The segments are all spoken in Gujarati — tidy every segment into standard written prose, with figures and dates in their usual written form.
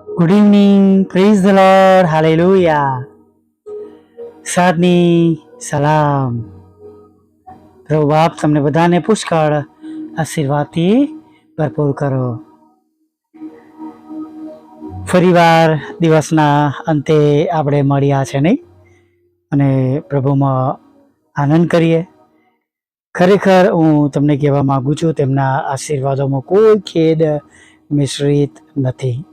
Good evening, praise the lord, hallelujah. સાદની સલામ. પ્રભુ બાપ તમને બધાને પુષ્કળ આશીર્વાદથી ભરપૂર કરો. ફરીવાર દિવસના અંતે આપણે મળ્યા છે નહીં, અને પ્રભુમાં આનંદ કરીએ. ખરેખર હું તમને કહેવા માગું છું, તેમના આશીર્વાદોમાં કોઈ ખેદ મિશ્રિત નથી.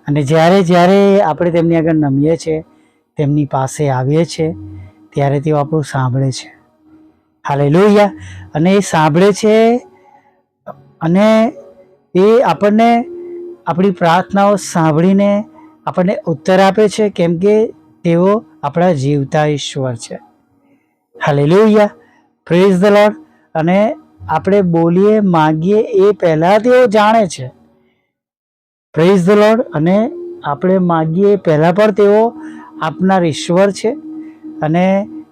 અને જ્યારે જ્યારે આપણે તેમની આગળ નમીએ છીએ, તેમની પાસે આવીએ છીએ, ત્યારે તેઓ આપણું સાંભળે છે. હાલેલુયા. અને એ સાંભળે છે અને એ આપણને આપણી પ્રાર્થનાઓ સાંભળીને આપણને ઉત્તર આપે છે, કેમ કે તેઓ આપણા જીવતા ઈશ્વર છે. Hallelujah, praise the lord. અને આપણે બોલીએ માગીએ એ પહેલાં તેઓ જાણે છે. Praise the lord. અને આપણે માગીએ પહેલાં પણ તેઓ આપનાર ઈશ્વર છે. અને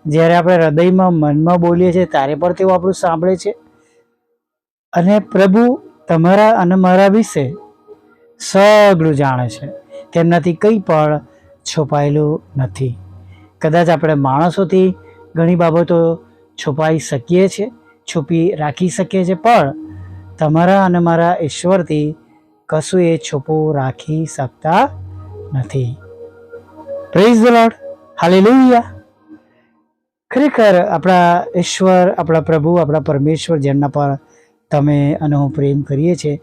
જ્યારે આપણે હૃદયમાં મનમાં બોલીએ છીએ ત્યારે પણ તેઓ આપણું સાંભળે છે. અને પ્રભુ તમારા અને મારા વિશે સગળું જાણે છે. તેમનાથી કંઈ પણ છુપાયેલું નથી. કદાચ આપણે માણસોથી ઘણી બાબતો છુપાઈ શકીએ છીએ, છુપી રાખી શકીએ છીએ, પણ તમારા અને મારા ઈશ્વરથી કશું એ છુપું રાખી શકતા નથી. Praise the lord, hallelujah. ખરેખર આપણા ઈશ્વર, આપણા પ્રભુ, આપણા પરમેશ્વર, જેમના પર તમે અને હું પ્રેમ કરીએ છીએ,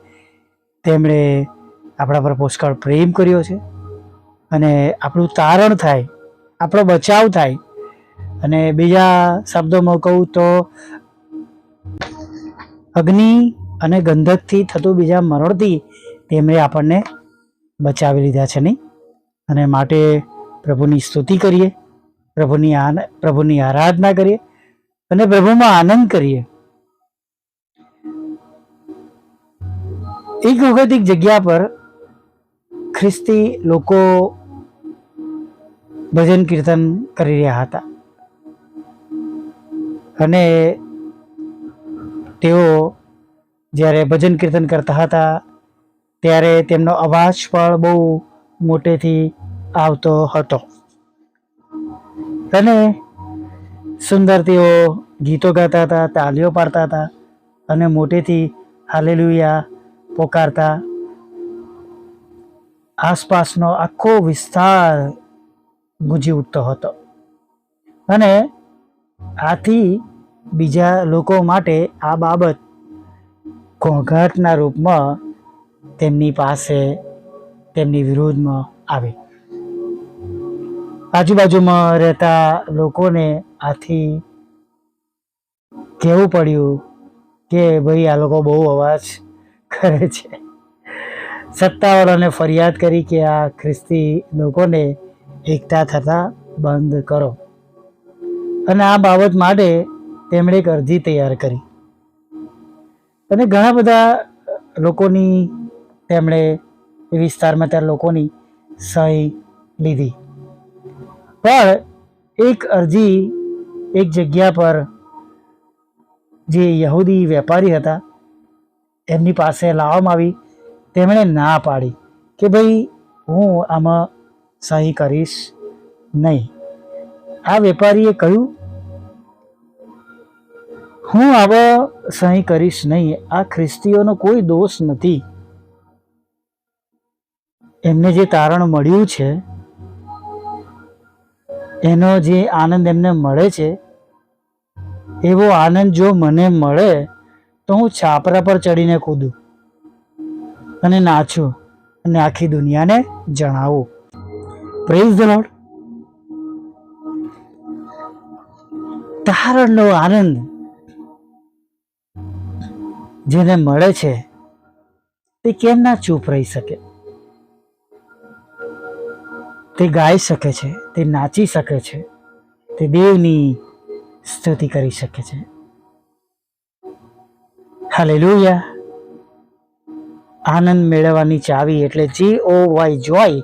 તેમણે આપણા પર પુષ્કળ પ્રેમ કર્યો છે. અને આપણું તારણ થાય, આપણો બચાવ થાય. અને બીજા શબ્દોમાં કહું તો અગ્નિ અને ગંધકથી થતું બીજા મરણથી તેમણે આપણને બચાવી લીધા છે નહીં. અને માટે પ્રભુની સ્તુતિ કરીએ, પ્રભુની આરાધના કરીએ અને પ્રભુમાં આનંદ કરીએ. એક વખત એક જગ્યા પર ખ્રિસ્તી લોકો ભજન કીર્તન કરી રહ્યા હતા. અને તેઓ જ્યારે ભજન કીર્તન કરતા હતા ત્યારે તેમનો અવાજ પણ બહુ મોટેથી આવતો હતો. અને સુંદર તેઓ ગીતો ગાતા હતા, તાલીઓ પાડતા હતા અને મોટેથી હાલેલુયા પોકારતા. આસપાસનો આખો વિસ્તાર ગુંજી ઉઠતો હતો. અને આથી બીજા લોકો માટે આ બાબત ઘોંઘાટના રૂપમાં તેમની પાસે, તેમની વિરોધમાં આવી. આજુબાજુમાં રહેતા લોકોને આથી કહેવું પડ્યું કે ભાઈ આ લોકો બહુ અવાજ કરે છે. સત્તાવાળાને ફરિયાદ કરી કે આ ખ્રિસ્તી લોકોને એકઠા થતા બંધ કરો. અને આ બાબત માટે તેમણે એક અરજી તૈયાર કરી. અને ઘણા બધા લોકોની તેમણે એ વિસ્તારમાં ત્યાં લોકોની સહી લીધી. પણ એક અરજી એક જગ્યા પર જે યહૂદી વેપારી હતા એમની પાસે લાવવામાં આવી. તેમણે ના પાડી કે ભાઈ હું આમાં સહી કરીશ નહીં. આ વેપારીએ કહ્યું હું આવા સહી કરીશ નહીં. આ ખ્રિસ્તીઓનો કોઈ દોષ નથી. એમને જે તારણ મળ્યું છે, એનો જે આનંદ એમને મળે છે, એવો આનંદ જો મને મળે તો હું છાપરા પર ચડીને કૂદું અને નાચું અને આખી દુનિયાને જણાવું. Praise the lord. તારણનો આનંદ જેને મળે છે તે કેમ ના ચૂપ રહી શકે? તે ગાઈ શકે છે, તે નાચી શકે છે, તે દેવની સ્તુતિ કરી શકે છે. હાલેલુયા. આનંદ મેળવવાની ચાવી એટલે JOY, જોય.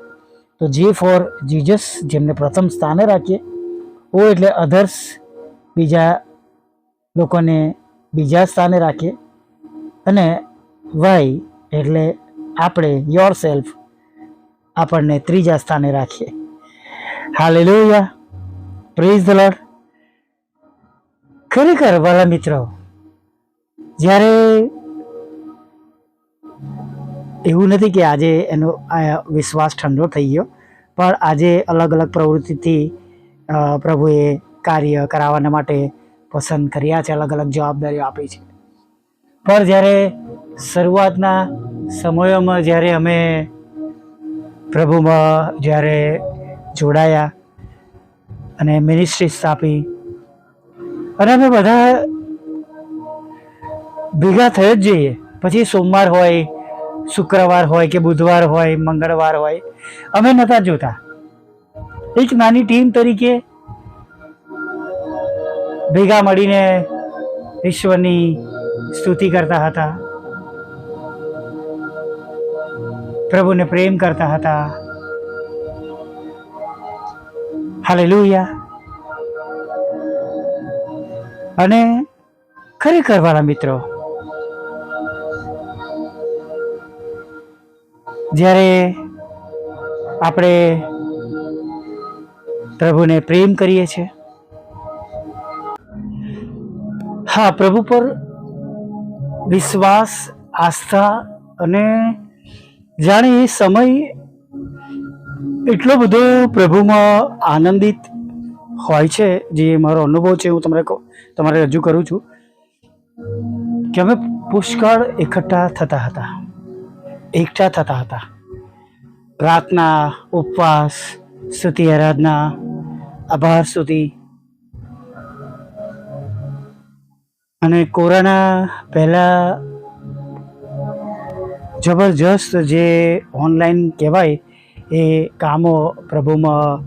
તો J ફોર જીસસ, જેમને પ્રથમ સ્થાને રાખીએ. O એટલે અધર્સ, બીજા લોકોને બીજા સ્થાને રાખીએ. અને Y એટલે આપણે, યોર સેલ્ફ, આપણને ત્રીજા સ્થાને રાખીએ. Hallelujah, praise the lord. ખરેખર વાલા મિત્રો, જ્યારે એવું નથી કે આજે એનો વિશ્વાસ ઠંડો થઈ ગયો, પણ આજે અલગ અલગ પ્રવૃત્તિથી પ્રભુએ કાર્ય કરાવવાના માટે પસંદ કર્યા છે, અલગ અલગ જવાબદારીઓ આપી છે. પણ જ્યારે શરૂઆતના સમયોમાં જ્યારે અમે પ્રભુમાં જ્યારે જોડાયા અને મિનિસ્ટ્રી સ્થાપી અને અમે બધા ભેગા થઈ જ જઈએ, પછી સોમવાર હોય, શુક્રવાર હોય કે બુધવાર હોય, મંગળવાર હોય, અમે નહોતા જોતા. એક નાની ટીમ તરીકે ભેગા મળીને ઈશ્વરની સ્તુતિ કરતા હતા, પ્રભુને પ્રેમ કરતા હતા. હાલેલુયા. અને ખરેખર વાળા મિત્રો, જ્યારે આપણે પ્રભુને પ્રેમ કરીએ છીએ, હા, પ્રભુ પર વિશ્વાસ, આસ્થા, અને જાણે એ સમય એટલો બધો પ્રભુમાં આનંદિત હોય છે, જે મારો અનુભવ છે હું તમારે રજૂ કરું છું, કે અમે પુષ્કળ એકઠા થતા હતા. પ્રાર્થના, ઉપવાસ, સ્તુતિ, આરાધના, આભાર સ્તુતિ. અને કોરોના પહેલાં જબરજસ્ત જે ઓનલાઈન કહેવાય એ કામો પ્રભુમાં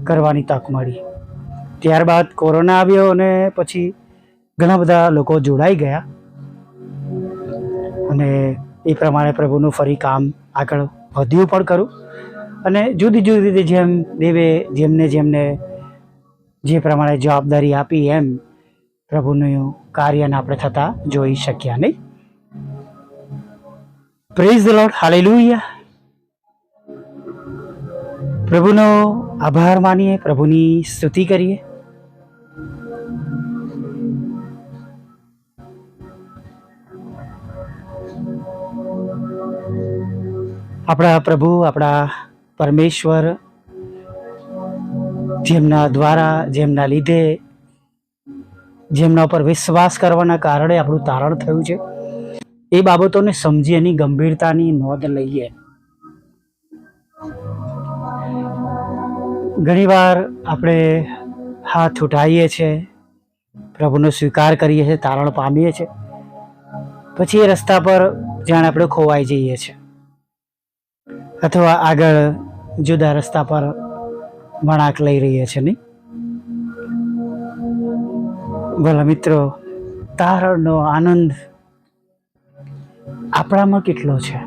કરવાની તક મળી. ત્યારબાદ કોરોના આવ્યો અને પછી ઘણા બધા લોકો જોડાઈ ગયા અને એ પ્રમાણે પ્રભુનું ફરી કામ આગળ વધ્યું પણ ખરું. અને જુદી જુદી રીતે જેમ દેવે જેમને જે પ્રમાણે જવાબદારી આપી એમ પ્રભુનું કાર્યને આપણે થતા જોઈ શક્યા નહીં. Praise the lord, hallelujah. પ્રભુનો આભાર માનીએ, પ્રભુની સ્તુતિ કરીએ. આપણા પ્રભુ, આપણા પરમેશ્વર, જેમના દ્વારા, જેમના લીધે, જેમના પર વિશ્વાસ કરવાના કારણે આપણું તારણ થયું છે, એ બાબતોને સમજી એની ગંભીરતાની નોંધ લઈએ. ઘણીવાર આપણે હાથ ઉઠાવીએ છીએ, પ્રભુનો સ્વીકાર કરીએ છીએ, તારણ પામીએ છીએ, પછી એ રસ્તા પર જાણે આપણે ખોવાઈ જઈએ છીએ અથવા આગળ જુદા રસ્તા પર વળાંક લઈ રહીએ છીએ, નહીં? ભલા મિત્રો, તારણનો આનંદ આપણામાં કેટલો છે?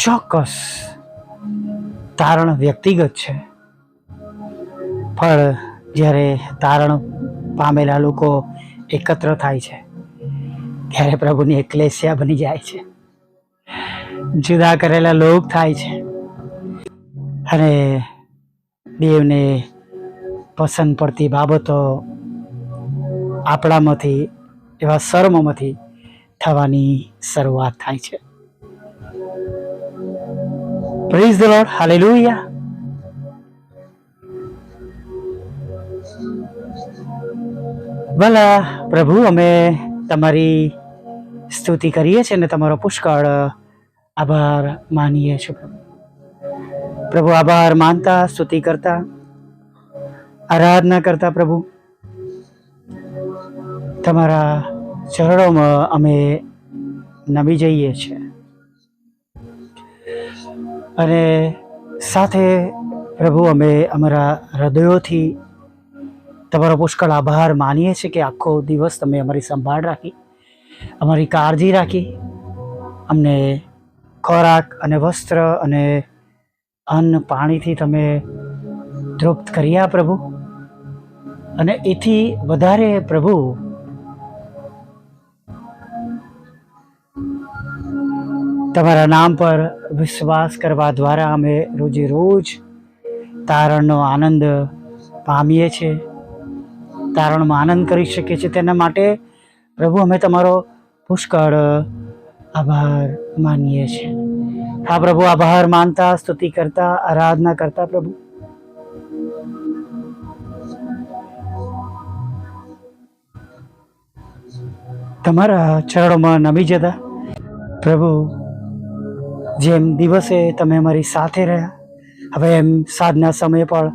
ચોક્કસ તારણ વ્યક્તિગત છે, પણ જ્યારે તારણ પામેલા લોકો એકત્ર થાય છે ત્યારે પ્રભુની એક્લેસિયા બની જાય છે, જુદા કરેલા લોક થાય છે અને દેવને પસંદ પડતી બાબતો આપણામાંથી, એવા સર્મમાંથી થવાની શરૂઆત થાય છે. Praise the lord, hallelujah. ભલા પ્રભુ, અમે તમારી સ્તુતિ કરીએ છીએ અને તમારો પુષ્કળ આભાર માનીએ છીએ. પ્રભુ, આભાર માનતા, સ્તુતિ કરતા, આરાધના કરતા પ્રભુ, તમારા ચરણોમાં અમે નમી જઈએ છીએ અને સાથે પ્રભુ અમે અમારા હૃદયોથી તમારો પુષ્કળ આભાર માનીએ છીએ કે આખો દિવસ તમે અમારી સંભાળ રાખી, અમારી કાળજી રાખી, અમને ખોરાક અને વસ્ત્ર અને અન્ન પાણીથી તમે તૃપ્ત કર્યા પ્રભુ. અને એથી વધારે પ્રભુ, તમારા નામ પર વિશ્વાસ કરવા દ્વારા અમે રોજે રોજ તારણનો આનંદ પામીએ છીએ, તારણમાં આનંદ કરી શકીએ છીએ. તેના માટે પ્રભુ અમે તમારો પુષ્કળ આભાર માનીએ છીએ. હા પ્રભુ, આભાર માનતા, સ્તુતિ કરતા, આરાધના કરતા પ્રભુ તમારા ચરણોમાં નમી જતા પ્રભુ, જેમ દિવસે તમે અમારી સાથે રહ્યા, હવે એમ સાંજના સમયે પણ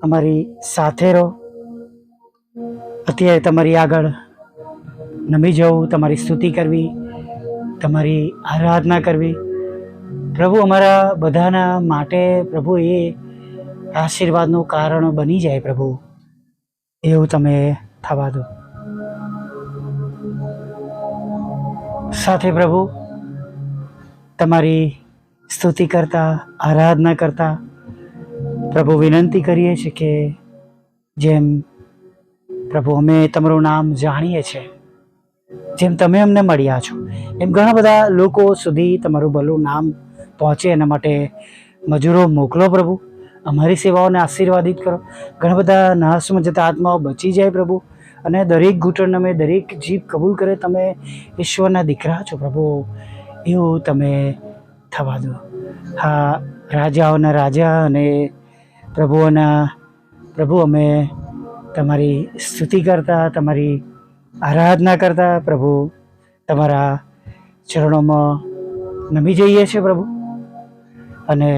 અમારી સાથે રહો. અત્યારે તમારી આગળ નમી જવું, તમારી સ્તુતિ કરવી, તમારી આરાધના કરવી પ્રભુ અમારા બધાના માટે પ્રભુ એ આશીર્વાદનું કારણ બની જાય. પ્રભુ એવું તમે થવા દો. સાથે પ્રભુ તમારી સ્તુતિ કરતા, આરાધના કરતા પ્રભુ વિનંતી કરીએ છીએ કે જેમ પ્રભુ અમે તમારું નામ જાણીએ છીએ, જેમ તમે અમને મળ્યા છો, એમ ઘણા બધા લોકો સુધી તમારું ભલું નામ પહોંચે એના માટે મજૂરો મોકલો પ્રભુ. અમારી સેવાઓને આશીર્વાદિત કરો. ઘણા બધા નાશમાં જતા આત્માઓ બચી જાય પ્રભુ, અને દરેક ઘૂંટણ અમે દરેક જીભ કબૂલ કરે તમે ઈશ્વરના દીકરા છો પ્રભુ, એવું તમે થવા દો. હા, રાજાઓના રાજા અને પ્રભુઓના પ્રભુ અમે તમારી સ્તુતિ કરતા, તમારી આરાધના કરતા પ્રભુ તમારા ચરણોમાં નમી જઈએ છીએ પ્રભુ. અને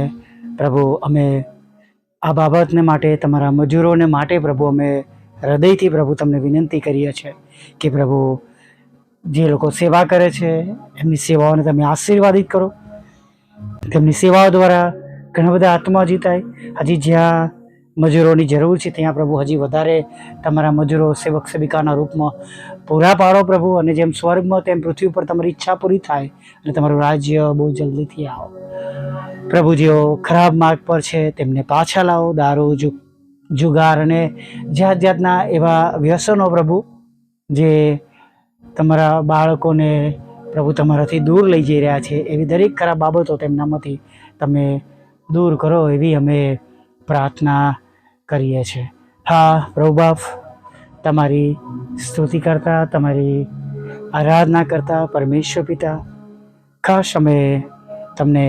પ્રભુ અમે આ બાબતને માટે, તમારા મજૂરોને માટે પ્રભુ અમે હૃદયથી પ્રભુ તમને વિનંતી કરીએ છીએ કે પ્રભુ જે લોકો સેવા કરે છે એમની સેવાઓને તમે આશીર્વાદિત કરો. તેમની સેવાઓ દ્વારા ઘણા બધા આત્મા જીતાય. હજી જ્યાં મજૂરોની જરૂર છે ત્યાં પ્રભુ હજી વધારે તમારા મજૂરો સેવક સેવિકાના રૂપમાં પૂરા પાડો પ્રભુ. અને જેમ સ્વર્ગમાં તેમ પૃથ્વી પર તમારી ઈચ્છા પૂરી થાય અને તમારું રાજ્ય બહુ જલ્દીથી આવો પ્રભુ. જેઓ ખરાબ માર્ગ પર છે તેમને પાછા લાવો. દારૂ, જુગાર અને જાત જાતના એવા વ્યસનો પ્રભુ જે તમારા બાળકોને પ્રભુ તમારાથી દૂર લઈ જઈ રહ્યા છે, એવી દરેક ખરાબ બાબતો તેમનામાંથી તમે દૂર કરો એવી અમે પ્રાર્થના કરીએ છીએ. હા પ્રભુ બાપ, તમારી સ્તુતિ કરતા, તમારી આરાધના કરતા પરમેશ્વર પિતા, ખાસ અમે તમને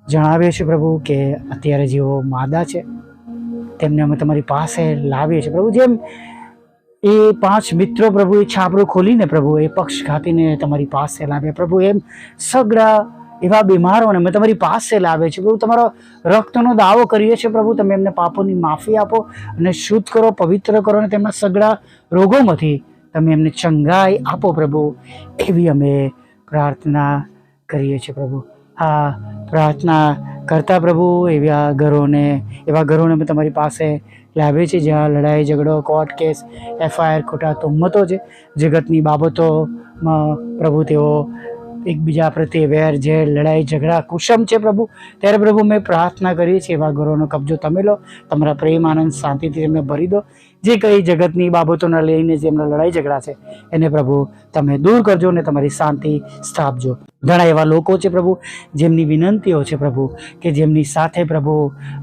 જણાવીએ છીએ પ્રભુ કે અત્યારે જેઓ માદા છે તેમને અમે તમારી પાસે લાવીએ છીએ પ્રભુ. જેમ એ 5 મિત્રો પ્રભુ એ છાપરું ખોલીને પ્રભુ એ પક્ષઘાતીને તમારી પાસે લાવ્યા પ્રભુ, એમ સગડા એવા બીમારોને અમે તમારી પાસે લાવીએ છીએ પ્રભુ. તમારો રક્તનો દાવો કરીએ છીએ પ્રભુ, તમે એમને પાપોની માફી આપો અને શુદ્ધ કરો, પવિત્ર કરો અને તેમના સગડા રોગોમાંથી તમે એમને ચંગાઈ આપો પ્રભુ, એવી અમે પ્રાર્થના કરીએ છીએ પ્રભુ. હા, પ્રાર્થના કરતા પ્રભુ એવા ઘરોને અમે તમારી પાસે લાવીએ છીએ જ્યાં લડાઈ ઝઘડો, કોર્ટ કેસ, FIR, ખોટા તોહમતો છે, જગતની બાબતોમાં પ્રભુ તેઓ એકબીજા પ્રત્યે વેર ઝેર, લડાઈ ઝઘડા કુસમ છે પ્રભુ. ત્યારે પ્રભુ અમે પ્રાર્થના કરીએ છીએ એવા ઘરોનો કબજો તમે લો, તમારા પ્રેમ, આનંદ, શાંતિથી તેમને ભરી દો. જે કંઈ જગતની બાબતોને લઈને જેમના લડાઈ ઝઘડા છે એને પ્રભુ તમે દૂર કરજો અને તમારી શાંતિ સ્થાપજો. ઘણા એવા લોકો છે પ્રભુ જેમની વિનંતીઓ છે પ્રભુ કે જેમની સાથે પ્રભુ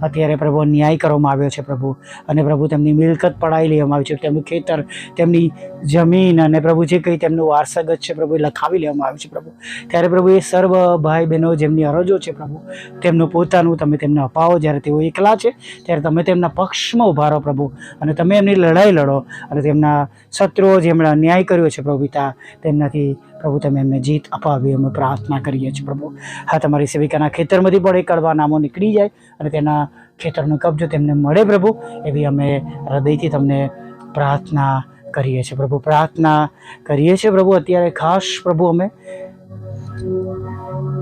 અત્યારે પ્રભુ ન્યાય કરવામાં આવ્યો છે પ્રભુ, અને પ્રભુ તેમની મિલકત પડાવી લેવામાં આવી છે, તેમનું ખેતર, તેમની જમીન અને પ્રભુ જે કંઈ તેમનું વારસાગત છે પ્રભુ એ લખાવી લેવામાં આવ્યું છે પ્રભુ. ત્યારે પ્રભુ એ સર્વ ભાઈ બહેનો જેમની અરજો છે પ્રભુ તેમનું પોતાનું તમે તેમને અપાવો. જ્યારે તેઓ એકલા છે ત્યારે તમે તેમના પક્ષમાં ઉભા રહો પ્રભુ, અને તમે એમની લડાઈ લડો અને તેમના શત્રુઓ જેમણે અન્યાય કર્યો છે પ્રભુ પિતા તેમનાથી પ્રભુ તમે એમને જીત અપાવી અમે પ્રાર્થના કરીએ છીએ પ્રભુ. હા, તમારી સેવિકાના ખેતરમાંથી પણ એ કડવા નામો નીકળી જાય અને તેના ખેતરનો કબજો તેમને મળે પ્રભુ, એવી અમે હૃદયથી તમને પ્રાર્થના કરીએ છીએ પ્રભુ. પ્રાર્થના કરીએ છીએ પ્રભુ અત્યારે ખાસ પ્રભુ અમે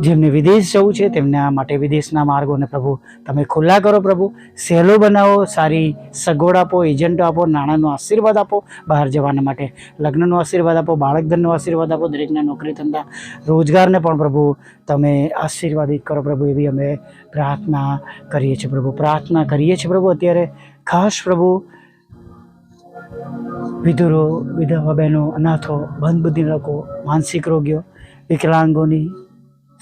જેમને વિદેશ જવું છે તેમના માટે વિદેશના માર્ગોને પ્રભુ તમે ખુલ્લા કરો પ્રભુ, સહેલો બનાવો, સારી સગવડ આપો, એજન્ટો આપો, નાણાંનો આશીર્વાદ આપો, બહાર જવાના માટે લગ્નનો આશીર્વાદ આપો, બાળકધનનો આશીર્વાદ આપો, દરેકના નોકરી ધંધા રોજગારને પણ પ્રભુ તમે આશીર્વાદિત કરો પ્રભુ, એવી અમે પ્રાર્થના કરીએ છીએ પ્રભુ. પ્રાર્થના કરીએ છીએ પ્રભુ અત્યારે ખાસ પ્રભુ વિધુરો, વિધવા બહેનો, અનાથો, બંધ બુદ્ધિ લોકો, માનસિક રોગીઓ, વિકલાંગોની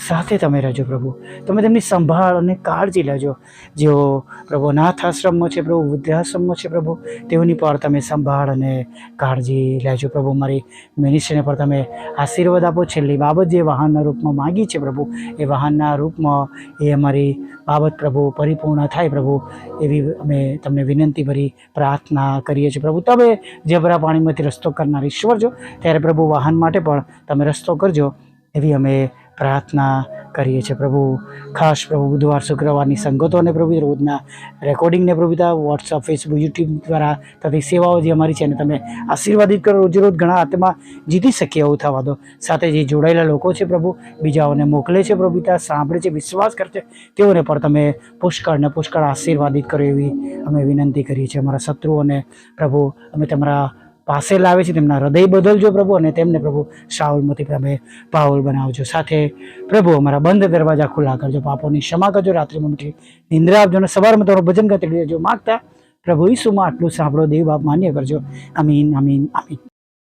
સાથે તમે રહેજો પ્રભુ. તમે તેમની સંભાળ અને કાળજી લેજો. જેઓ પ્રભુ અનાથ આશ્રમમાં છે પ્રભુ, વૃદ્ધાશ્રમમાં છે પ્રભુ, તેઓની પર તમે સંભાળ અને કાળજી લેજો પ્રભુ. મારી મિનિસ્ટ્રીને પર તમે આશીર્વાદ આપો. છેલ્લી બાબત જે વાહનના રૂપમાં માગી છે પ્રભુ, એ વાહનના રૂપમાં એ અમારી બાબત પ્રભુ પરિપૂર્ણ થાય પ્રભુ, એવી અમે તમને વિનંતી ભરી પ્રાર્થના કરીએ છીએ પ્રભુ. તમે જબરા પાણીમાંથી રસ્તો કરનાર ઈશ્વર છો, ત્યારે પ્રભુ વાહન માટે પણ તમે રસ્તો કરજો, એવી અમે પ્રાર્થના કરીએ છીએ પ્રભુ. ખાસ પ્રભુ બુધવાર શુક્રવારની સંગતોને પ્રભુ, રોજના રેકોર્ડિંગને પ્રભુ, વોટ્સઅપ, ફેસબુક, યુટ્યુબ દ્વારા થતી સેવાઓ જે અમારી છે એને તમે આશીર્વાદિત કરો. રોજ રોજ ઘણા આત્મા જીતી શકીએ એવું થવા દો. સાથે જે જોડાયેલા લોકો છે પ્રભુ, બીજાઓને મોકલે છે પ્રભુ, ત્યાં સાંભળે છે, વિશ્વાસ કરે છે, તેઓને પણ તમે પુષ્કળ આશીર્વાદિત કરો એવી અમે વિનંતી કરીએ છીએ. અમારા શત્રુઓને પ્રભુ અમે તમારા પાસે લાવે છે, તેમના હૃદય બદલજો પ્રભુ, અને તેમને પ્રભુ શાઉલમાંથી તમે પાઉલ બનાવજો. સાથે પ્રભુ અમારા બંધ દરવાજા ખુલ્લા કરજો, પાપોની ક્ષમા કરજો, રાત્રિમાં મીઠી નિંદ્રા આપજો, અને સવારમાં તમારું ભજન કરતી લેજો. માગતા પ્રભુ ઈસુમાં આટલું સાંભળો, દેવ બાપ માન્ય કરજો. આમીન, આમીન, આમીન.